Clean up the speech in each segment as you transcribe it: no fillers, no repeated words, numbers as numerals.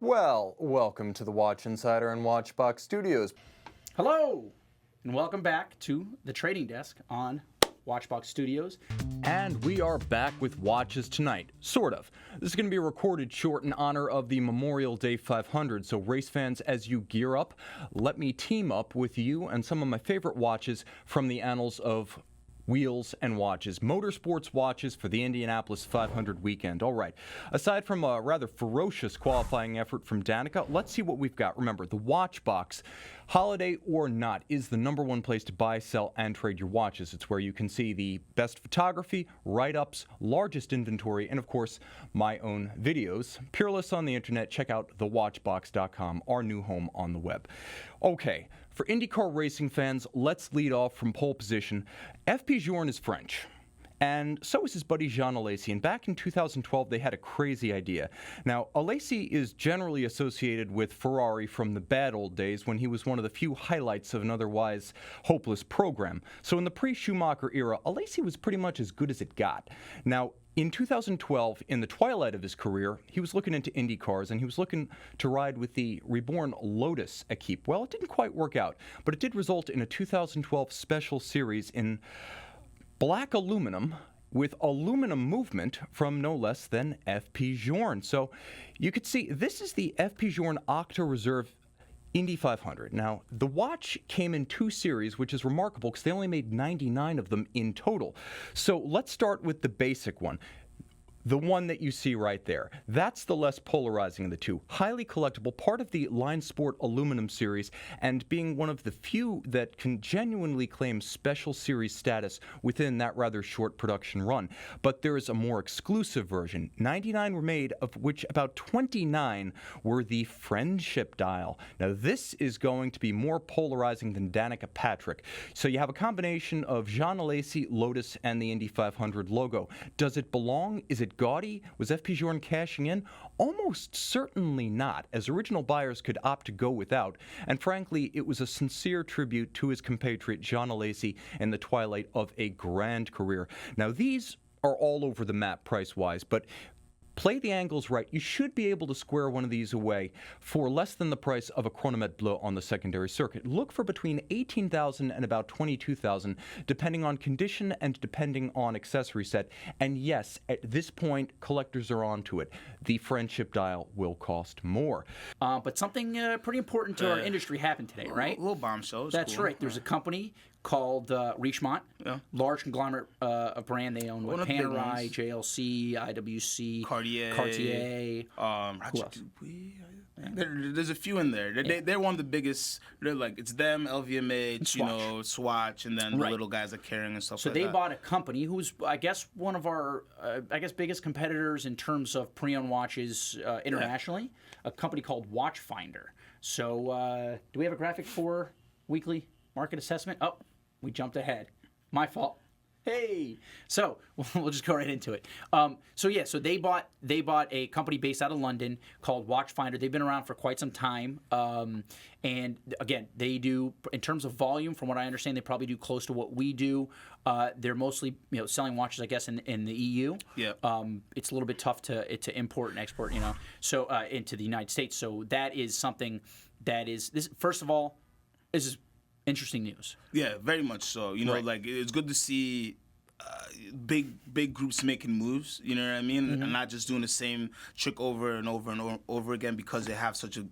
Well, welcome to the Watch Insider and Watchbox Studios. Hello, and welcome back to the Trading Desk on Watchbox Studios. And we are back with watches tonight, sort of. This is going to be a recorded short in honor of the Memorial Day 500, so race fans, as you gear up, let me team up with you and some of my favorite watches from the annals of wheels and watches, motorsports watches for the Indianapolis 500 weekend. All right, aside from a rather ferocious qualifying effort from Danica, let's see what we've got. Remember, the Watch Box, holiday or not, is the #1 place to buy, sell, and trade your watches. It's where you can see the best photography, write-ups, largest inventory, and of course, my own videos. Peerless on the internet, check out thewatchbox.com, our new home on the web. Okay, for Indycar Racing fans, let's lead off from pole position. F.P. Journe is French, and so is his buddy Jean Alesi, and back in 2012 they had a crazy idea. Now, Alesi is generally associated with Ferrari from the bad old days when he was one of the few highlights of an otherwise hopeless program. So in the pre-Schumacher era, Alesi was pretty much as good as it got. Now, in 2012, in the twilight of his career, he was looking into Indy cars, and he was looking to ride with the reborn Lotus Equipe. Well, it didn't quite work out, but it did result in a 2012 special series in black aluminum with aluminum movement from no less than F.P. Journe. So you could see this is the F.P. Journe Octa Reserve Indy 500. Now, the watch came in 2 series, which is remarkable because they only made 99 of them in total. So let's start with the basic one. The one that you see right there. That's the less polarizing of the two. Highly collectible, part of the Line Sport aluminum series, and being one of the few that can genuinely claim special series status within that rather short production run. But there is a more exclusive version. 99 were made, of which about 29 were the Friendship Dial. Now this is going to be more polarizing than Danica Patrick. So you have a combination of Jean Alesi, Lotus, and the Indy 500 logo. Does it belong? Is it gaudy? Was F.P. Journe cashing in? Almost certainly not, as original buyers could opt to go without, and frankly, it was a sincere tribute to his compatriot Jean Alesi in the twilight of a grand career. Now, these are all over the map price-wise, but play the angles right. You should be able to square one of these away for less than the price of a Chronomètre Bleu on the secondary circuit. Look for between $18,000 and about $22,000, depending on condition and depending on accessory set. And yes, at this point, collectors are onto it. The Friendship Dial will cost more. But something pretty important to our industry happened today, right? Little bombshell. That's cool. right. There's a company called Richemont, large conglomerate brand. They own Panerai, JLC, IWC, Cartier. There's a few in there. They're one of the biggest. They're like, it's them, LVMH, Swatch, and then the little guys like Kering and stuff like that. So they bought a company who's, I guess, one of our, biggest competitors in terms of pre-owned watches internationally. A company called Watchfinder. So do we have a graphic for weekly market assessment? Oh, we jumped ahead. My fault. Hey, so we'll just go right into it. So they bought a company based out of London called Watchfinder. They've been around for quite some time, and again, they do, in terms of volume, from what I understand, they probably do close to what we do. They're mostly selling watches, I guess, in the EU. Yeah. It's a little bit tough to import and export, so into the United States. So that is something that is this. First of all, this is interesting news. Yeah, very much so. Like, it's good to see big groups making moves, you know what I mean? Mm-hmm. And not just doing the same trick over and over and over again because they have such a,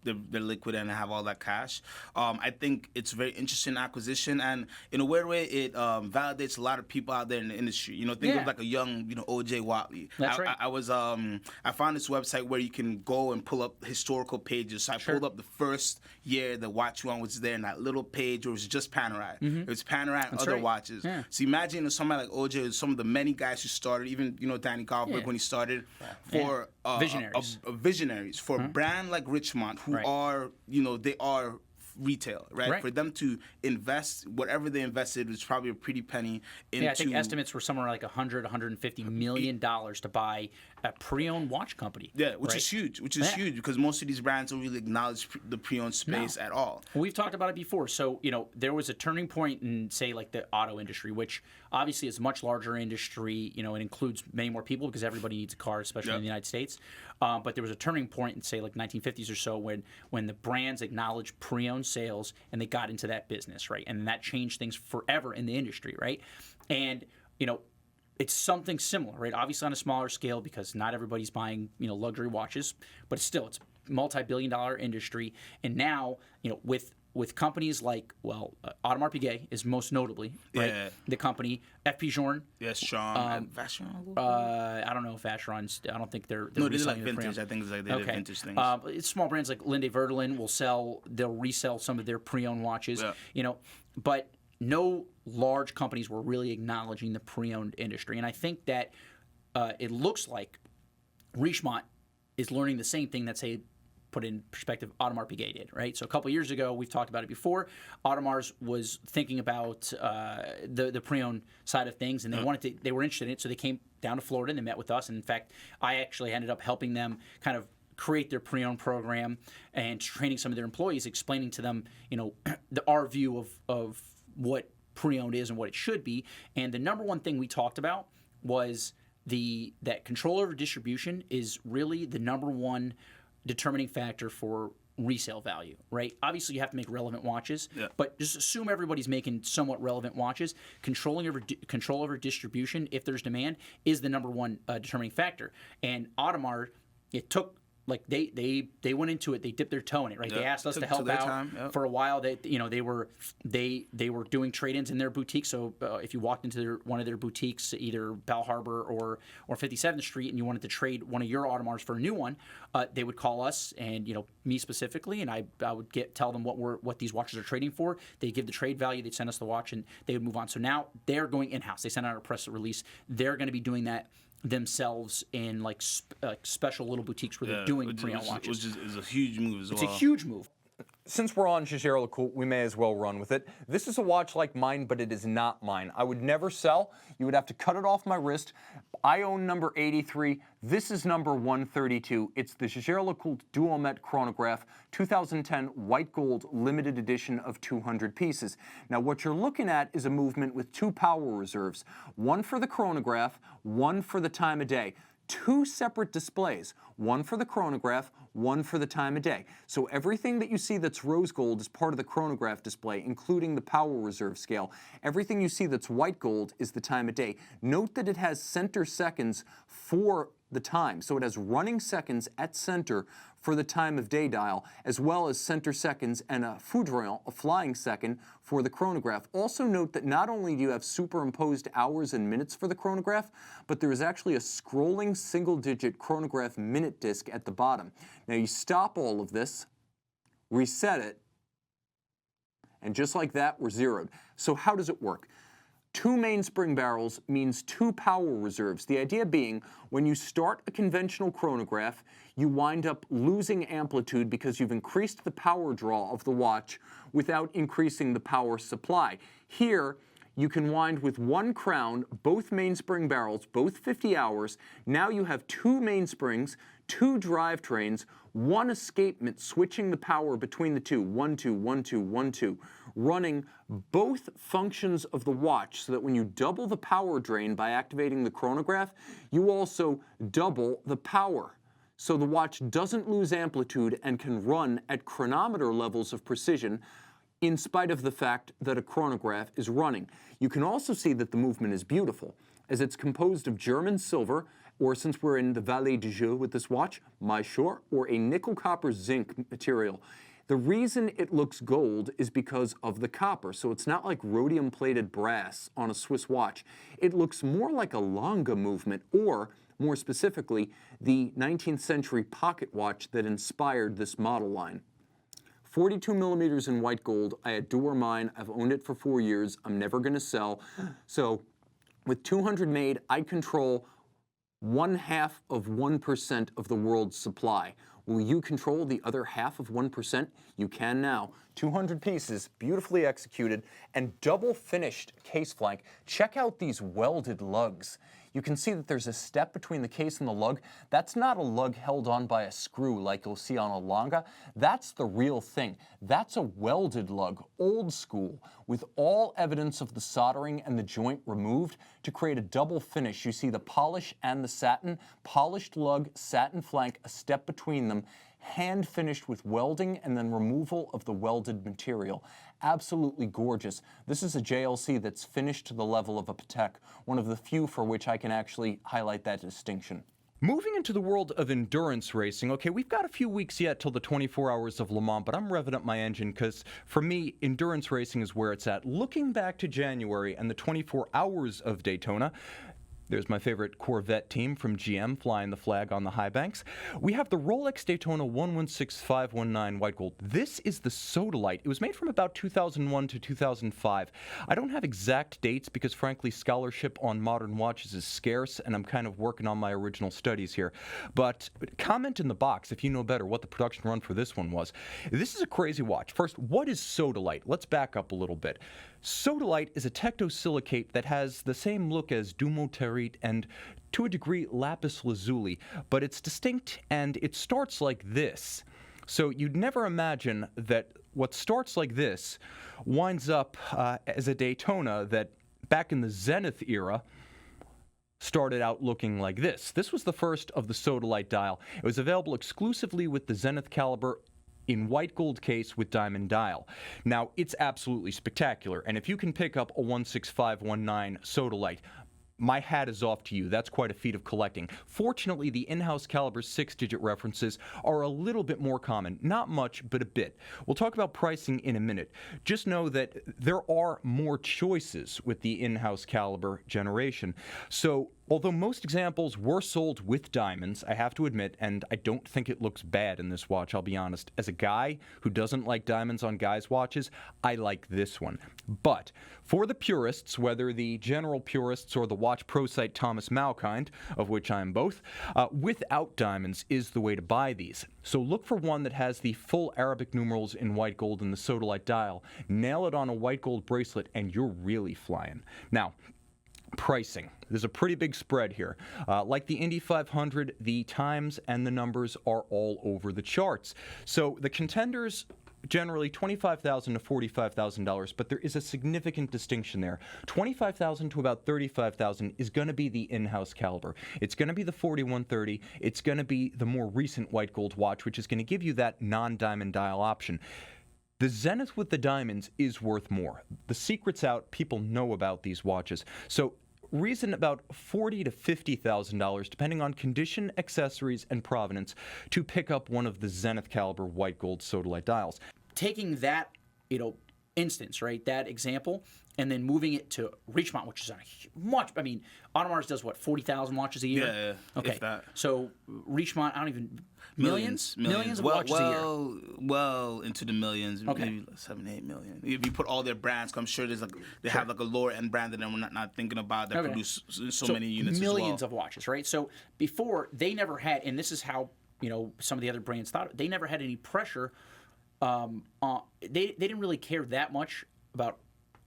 they're liquid and have all that cash. I think it's a very interesting acquisition, and in a weird way, it validates a lot of people out there in the industry. Think of like a young, O.J. Watley. That's right. I found this website where you can go and pull up historical pages. So I pulled up the first year the watch one was there, in that little page where it was just Panerai. Mm-hmm. It was Panerai and other watches. Yeah. So imagine somebody like O.J., some of the many guys who started, even Danny Kaufman when he started, for visionaries. Visionaries for a brand like Richemont, who are, they are retail, right? Right. For them to invest whatever they invested was probably a pretty penny into. Yeah, I think estimates were somewhere like $150 million to buy a pre-owned watch company. Yeah, which right? is huge. Which is huge because most of these brands don't really acknowledge the pre-owned space at all. We've talked about it before. So, there was a turning point in, say, like the auto industry, which obviously is a much larger industry. It includes many more people because everybody needs a car, especially in the United States. But there was a turning point in, say, like 1950s or so when the brands acknowledged pre-owned sales and they got into that business, right? And that changed things forever in the industry, right? And, it's something similar, right? Obviously on a smaller scale because not everybody's buying, luxury watches, but still it's a multi-billion-dollar industry. And now, with companies like, Audemars Piguet is most notably, right? Yeah. The company, FP Journe. Yes, Sean. And Vacheron. I don't know if Vacheron's, I don't think they're No, they do like reselling the vintage. pre-owned. I think it's like they did vintage things. It's small brands like Linde Verdelin they'll resell some of their pre-owned watches, but no large companies were really acknowledging the pre-owned industry. And I think that it looks like Richemont is learning the same thing that, say, put in perspective, Audemars Piguet did, right? So a couple of years ago, we've talked about it before, Audemars was thinking about the pre-owned side of things, and they were interested in it, so they came down to Florida and they met with us. And in fact, I actually ended up helping them kind of create their pre-owned program and training some of their employees, explaining to them, our view of what pre-owned is and what it should be. And the number one thing we talked about was that control over distribution is really the number one determining factor for resale value, right? Obviously, you have to make relevant watches, but just assume everybody's making somewhat relevant watches. Control over distribution, if there's demand, is the number one determining factor. And Audemars, it took. Like they went into it, they dipped their toe in it, right? They asked us to help out for a while. They were doing trade-ins in their boutique. So if you walked into one of their boutiques, either Bal Harbour or 57th Street, and you wanted to trade one of your Audemars for a new one, they would call us and me specifically, and I would tell them what these watches are trading for. They'd give the trade value, they'd send us the watch, and they would move on. So now they're going in-house. They sent out a press release. They're going to be doing that themselves in like special little boutiques where they're doing pre-owned watches. Which is a huge move as well. It's a huge move. Since we're on Jaeger-LeCoultre, we may as well run with it. This is a watch like mine, but it is not mine. I would never sell. You would have to cut it off my wrist. I own number 83. This is number 132. It's the Jaeger-LeCoultre Duometre Chronograph, 2010 white gold limited edition of 200 pieces. Now, what you're looking at is a movement with two power reserves, one for the chronograph, one for the time of day. Two separate displays, one for the chronograph, one for the time of day. So everything that you see that's rose gold is part of the chronograph display, including the power reserve scale. Everything you see that's white gold is the time of day. Note that it has center seconds for the time. So it has running seconds at center for the time of day dial, as well as center seconds and a foudroyant, a flying second, for the chronograph. Also note that not only do you have superimposed hours and minutes for the chronograph, but there is actually a scrolling single-digit chronograph minute disc at the bottom. Now you stop all of this, reset it, and just like that, we're zeroed. So how does it work? Two mainspring barrels means two power reserves. The idea being, when you start a conventional chronograph, you wind up losing amplitude because you've increased the power draw of the watch without increasing the power supply. Here, you can wind with one crown, both mainspring barrels, both 50 hours. Now you have two mainsprings, two drivetrains, one escapement switching the power between the two, 1, 2, 1, 2, 1, 2, running both functions of the watch so that when you double the power drain by activating the chronograph, you also double the power. So the watch doesn't lose amplitude and can run at chronometer levels of precision in spite of the fact that a chronograph is running. You can also see that the movement is beautiful, as it's composed of German silver, or since we're in the Vallée du Jeu with this watch, Myshore, or a nickel copper zinc material. The reason it looks gold is because of the copper, so it's not like rhodium-plated brass on a Swiss watch. It looks more like a Longa movement, or, more specifically, the 19th century pocket watch that inspired this model line. 42 millimeters in white gold. I adore mine. I've owned it for 4 years. I'm never going to sell. So with 200 made, I control 0.5% of the world's supply. Will you control the other 0.5%? You can now. 200 pieces, beautifully executed, and double finished case flank. Check out these welded lugs. You can see that there's a step between the case and the lug. That's not a lug held on by a screw like you'll see on a Longa. That's the real thing. That's a welded lug, old school, with all evidence of the soldering and the joint removed to create a double finish. You see the polish and the satin, polished lug, satin flank, a step between them, hand finished with welding and then removal of the welded material. Absolutely gorgeous. This is a JLC that's finished to the level of a Patek, one of the few for which I can actually highlight that distinction. Moving into the world of endurance racing, okay, we've got a few weeks yet till the 24 hours of Le Mans, but I'm revving up my engine because, for me, endurance racing is where it's at. Looking back to January and the 24 hours of Daytona, there's my favorite Corvette team from GM flying the flag on the high banks. We have the Rolex Daytona 116519 white gold. This is the Sodalite. It was made from about 2001 to 2005. I don't have exact dates because, frankly, scholarship on modern watches is scarce, and I'm kind of working on my original studies here. But comment in the box if you know better what the production run for this one was. This is a crazy watch. First, what is Sodalite? Let's back up a little bit. Sodalite is a tectosilicate that has the same look as Duometre and, to a degree, lapis lazuli, but it's distinct and it starts like this. So you'd never imagine that what starts like this winds up as a Daytona that, back in the Zenith era, started out looking like this. This was the first of the Sodalite dial. It was available exclusively with the Zenith caliber in white gold case with diamond dial. Now, it's absolutely spectacular, and if you can pick up a 16519 Sodalite, my hat is off to you. That's quite a feat of collecting. Fortunately, the in-house caliber 6-digit references are a little bit more common. Not much, but a bit. We'll talk about pricing in a minute. Just know that there are more choices with the in-house caliber generation. So, although most examples were sold with diamonds, I have to admit, and I don't think it looks bad in this watch, I'll be honest. As a guy who doesn't like diamonds on guys' watches, I like this one. But for the purists, whether the general purists or the watch pro site Thomas Malkind, of which I am both, without diamonds is the way to buy these. So look for one that has the full Arabic numerals in white gold in the Sodalite dial. Nail it on a white gold bracelet and you're really flying. Now, pricing. There's a pretty big spread here. Like the Indy 500, the times and the numbers are all over the charts. So the contenders, generally $25,000 to $45,000, but there is a significant distinction there. $25,000 to about $35,000 is going to be the in-house caliber. It's going to be the 4130. It's going to be the more recent white gold watch, which is going to give you that non-diamond dial option. The Zenith with the diamonds is worth more. The secret's out. People know about these watches. So reason about $40,000 to $50,000, depending on condition, accessories, and provenance, to pick up one of the Zenith caliber white gold Sodalite dials. Taking that, instance, right, that example, and then moving it to Richemont, which is much. I mean, Audemars does what, 40,000 watches a year? Yeah. Okay. If that. So Richemont, I don't even millions of watches a year. Well into the millions. Okay. Maybe like 7, 8 million. If you put all their brands, I'm sure there's they have like a lower end brand that we're not thinking about that produce so many units. Millions as well. of watches, right? So before they never had, and this is how some of the other brands thought. They never had any pressure. They didn't really care that much about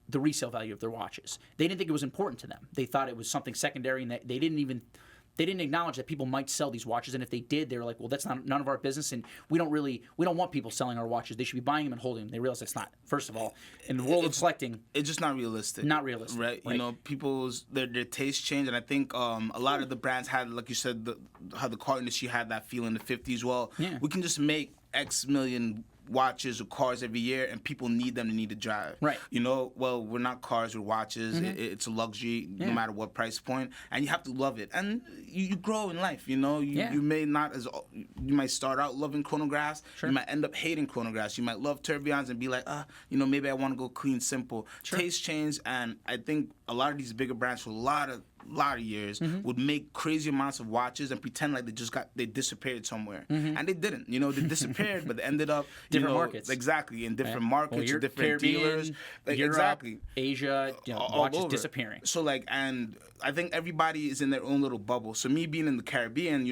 the resale value of their watches. They didn't think it was important to them. They thought it was something secondary, and that they didn't acknowledge that people might sell these watches. And if they did, they were like, well, that's none of our business, and we don't want people selling our watches. They should be buying them and holding them. They realize that's not. First of all, in the world of collecting, it's just not realistic. Not realistic, right? People's their taste change, and I think a lot of the brands had, like you said, how the car industry had that feel in the 50s. Well, we can just make X million watches or cars every year, and people need them to need to drive. Right. Well, we're not cars, we're watches. It's a luxury, no matter what price point, and you have to love it. And you grow in life. You may not you might start out loving chronographs. Sure. You might end up hating chronographs. You might love tourbillons and be like, maybe I want to go clean, simple. Sure. Taste change, and I think a lot of these bigger brands for a lot of years would make crazy amounts of watches and pretend like they disappeared somewhere, and they didn't. They disappeared, but they ended up Different markets. Exactly, in different Well, markets, you're different Caribbean, dealers. Europe, Exactly. Asia, All watches over. disappearing. So like, and I think everybody is in their own little bubble. So me being in the Caribbean,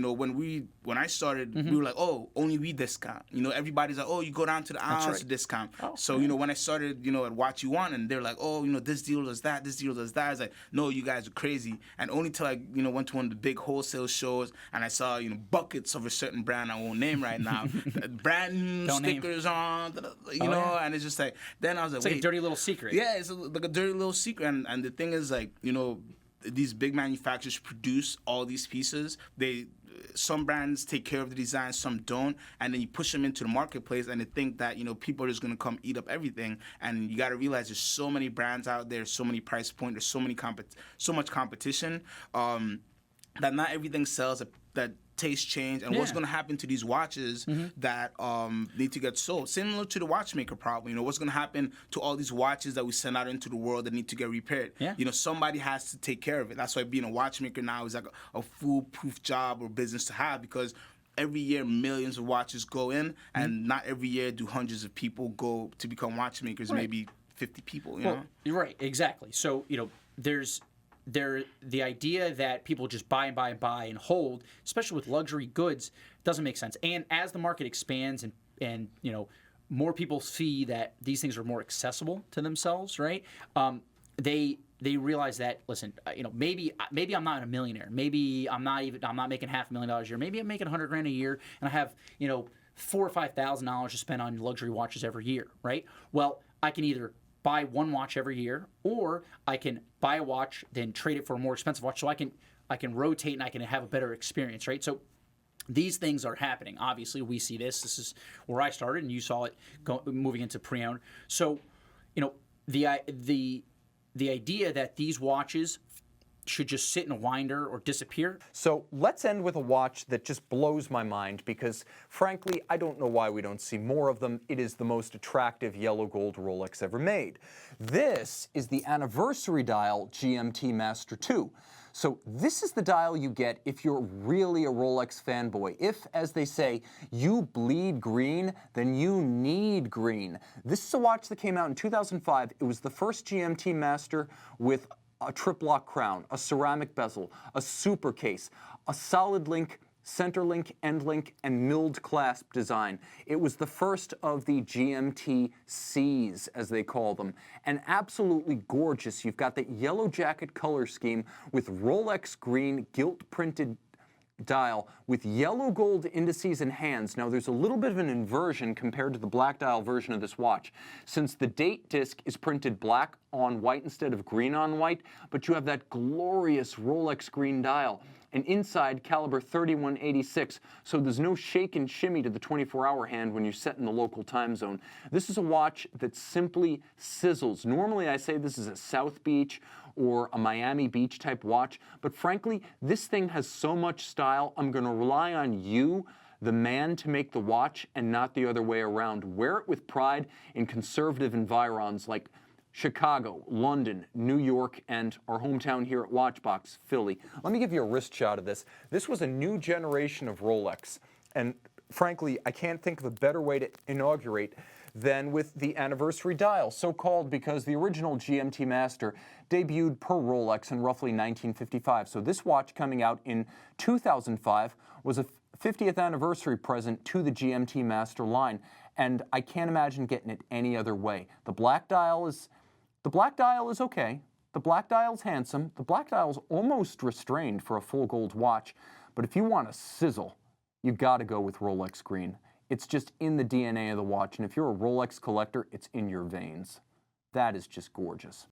when I started, we were like, oh, only we discount. Everybody's like, oh, you go down to the islands to discount. So when I started, at Watch You Want, and they're like, oh, this deal does that, this deal does that. I was like, no, you guys are crazy. And only till I, went to one of the big wholesale shows and I saw, buckets of a certain brand I won't name right now, brand new stickers on, and it's just like, then I was like, It's like wait, a dirty little secret. yeah, it's like a dirty little secret. And the thing is, like, these big manufacturers produce all these pieces. Some brands take care of the design, some don't, and then you push them into the marketplace, and they think that people are just gonna come eat up everything. And you got to realize there's so many brands out there, so many price points, there's so much competition, that not everything sells. That taste change, and what's going to happen to these watches that need to get sold? Similar to the watchmaker problem. What's going to happen to all these watches that we send out into the world that need to get repaired? Yeah. Somebody has to take care of it. That's why being a watchmaker now is like a foolproof job or business to have, because every year millions of watches go in, and not every year do hundreds of people go to become watchmakers. Right. Maybe 50 people. You're right, exactly. So there's the idea that people just buy and buy and buy and hold, especially with luxury goods, doesn't make sense. And as the market expands and more people see that these things are more accessible to themselves, right? They realize that, listen, maybe I'm not a millionaire. Maybe I'm not making $500,000 a year. Maybe I'm making $100,000 a year, and I have $4,000 or $5,000 to spend on luxury watches every year, right? Well, I can either buy one watch every year, or I can buy a watch, then trade it for a more expensive watch, so I can rotate and I can have a better experience, right? So these things are happening. Obviously, we see this. This is where I started, and you saw it moving into pre-owned. So, the idea that these watches should just sit in a winder or disappear. So let's end with a watch that just blows my mind because, frankly, I don't know why we don't see more of them. It is the most attractive yellow gold Rolex ever made. This is the anniversary dial GMT-Master 2. So this is the dial you get if you're really a Rolex fanboy. If, as they say, you bleed green, then you need green. This is a watch that came out in 2005. It was the first GMT-Master with a trip-lock crown, a ceramic bezel, a super case, a solid link, center link, end link, and milled clasp design. It was the first of the GMT Cs, as they call them, and absolutely gorgeous. You've got that yellow jacket color scheme with Rolex green gilt-printed dial with yellow gold indices and hands. Now there's a little bit of an inversion compared to the black dial version of this watch, since the date disc is printed black on white instead of green on white, but you have that glorious Rolex green dial. And inside, caliber 3186, so there's no shake and shimmy to the 24-hour hand when you're set in the local time zone. This is a watch that simply sizzles. Normally I say this is a South Beach or a Miami Beach type watch, but frankly, this thing has so much style, I'm gonna rely on you, the man, to make the watch and not the other way around. Wear it with pride in conservative environs like Chicago, London, New York, and our hometown here at Watchbox, Philly. Let me give you a wrist shot of this. This was a new generation of Rolex, and frankly, I can't think of a better way to inaugurate than with the anniversary dial, so called because the original GMT-Master debuted per Rolex in roughly 1955. So this watch coming out in 2005 was a 50th anniversary present to the GMT-Master line, and I can't imagine getting it any other way. The black dial is okay. The black dial is handsome. The black dial is almost restrained for a full gold watch, but if you want a sizzle, you got to go with Rolex green. It's just in the DNA of the watch, and if you're a Rolex collector, it's in your veins. That is just gorgeous.